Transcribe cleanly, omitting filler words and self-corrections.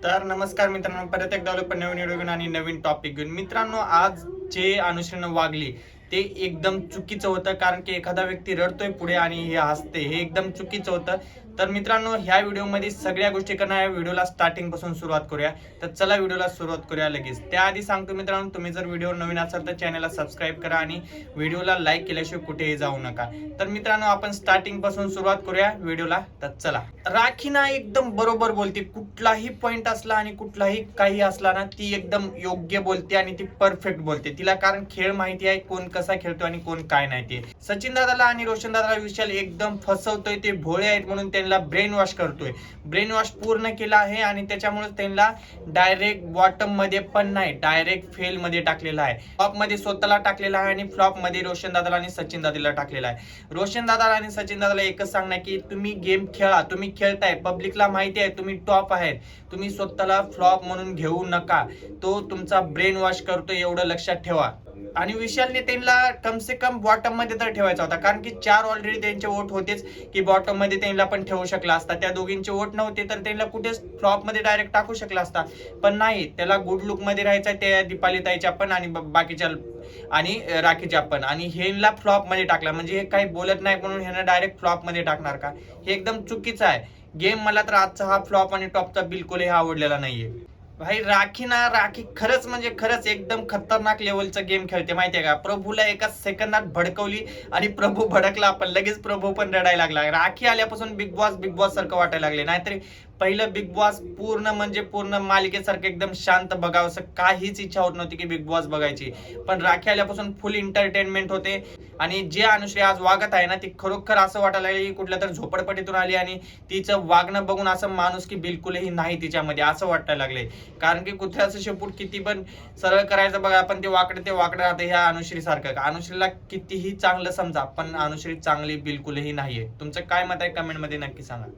तर नमस्कार मित्रांनो, परत एकदा आलो पण नवीन व्हिडिओ घेऊन आणि नवीन टॉपिक घेऊन. मित्रांनो, आज जे अनुश्रीनं वागली ते एकदम चुकीचं होतं, कारण की एखादा व्यक्ती रडतोय पुढे आणि हे हसते, हे एकदम चुकीचं होतं. तर मित्रांनो, ह्या व्हिडिओमध्ये सगळ्या गोष्टी करणार, व्हिडिओला स्टार्टिंग पासून सुरुवात करूया. तर चला व्हिडिओला सुरुवात करूया लगेच. त्याआधी सांगतो मित्रांनो, तुम्ही जर व्हिडिओ नवीन असाल तर चॅनलला सबस्क्राईब करा आणि व्हिडिओला लाईक केल्याशिवाय कुठेही जाऊ नका. तर मित्रांनो, आपण स्टार्टिंग पासून सुरुवात करूया व्हिडिओला. तर चला. राखी ना एकदम बरोबर बोलते, कुठलाही पॉइंट असला आणि कुठलाही काही असला ना, ती एकदम योग्य बोलते आणि ती परफेक्ट बोलते. तिला कारण खेळ माहिती आहे, कोण कसा खेळतो आणि कोण काय नाही ते. सचिन दादाला आणि रोशन दादाला विशाल एकदम फसवतोय, ते भोळे आहेत म्हणून त्यांना ब्रेन वॉश करतोय. ब्रेन वॉश पूर्ण केला आहे आणि त्याच्यामुळे त्यांना डायरेक्ट बॉटम मध्ये पण नाही, डायरेक्ट फेल मध्ये टाकलेला आहे. टॉप मध्ये स्वतःला टाकलेला आहे आणि फ्लॉप मध्ये रोशन दादाला आणि सचिन दादाला टाकलेला आहे. रोशन दादाला आणि सचिन दादाला एकच सांगणार की तुम्ही गेम खेळा, तुम्ही खेळताय, पब्लिकला माहिती आहे तुम्ही टॉप आहेत, तुम्ही स्वतःला फ्लॉप म्हणून घेऊ नका. तो तुमचा ब्रेन वॉश करतो, एवढं लक्षात ठेवा. आणि विशालने त्यांना कम से कम बॉटम मध्ये तर ठेवायचा होता, कारण की 4 ऑलरेडी त्यांचे वोट होतेच की बॉटम मध्ये त्यांना पण ठेवू शकला असता. त्या दोघींचे वोट नव्हते तर त्यांना कुठेच फ्लॉप मध्ये डायरेक्ट टाकू शकला असता, पण नाही, त्याला गुड लुक मध्ये राहायचा. त्या दीपाली ताईच्या पण आणि बाकीच्या आणि राखीच्या पण, आणि ह्यांना फ्लॉप मध्ये टाकला. म्हणजे हे काही बोलत नाही म्हणून ह्यांना डायरेक्ट फ्लॉप मध्ये टाकणार का? हे एकदम चुकीचं आहे. गेम मला तर आजचा हा फ्लॉप आणि टॉपचा बिलकुलही आवडलेला नाहीये. भाई राखी खरंच म्हणजे खरंच एकदम खतरनाक लेवलचा गेम खेळते, माहितीये का? प्रभूला एका सेकंदात भडकवली आणि प्रभू भडकला, पण लगेच प्रभू पण रडायला लागला. राखी आल्यापासून बिग बॉस सारखं वाटायला लागले. नाहीतरी पहिलं बिग बॉस पूर्ण म्हणजे पूर्ण मालिकेसारखं एकदम शांत बघावं, असं काहीच इच्छा होत नव्हती की बिग बॉस बघायची. पण राखी आल्यापासून फुल एंटरटेनमेंट होते. आणि जे अनुश्री आज वागत आहे ना, ती खरोखर असं वाटायला लागली की कुठल्या तर झोपडपट्टीतून आली आणि तिचं वागणं बघून असं माणूस की बिलकुलही नाही तिच्यामध्ये, असं वाटायला लागले. कारण की कुत्र्याचं शेपूट किती पण सरळ करायचं बघा, पण ते वाकडे राहते. ह्या अनुश्री सारखं, अनुश्रीला कितीही चांगलं समजा पण अनुश्री चांगली बिलकुलही नाहीये. तुमचं काय मत आहे कमेंट मध्ये नक्की सांगा.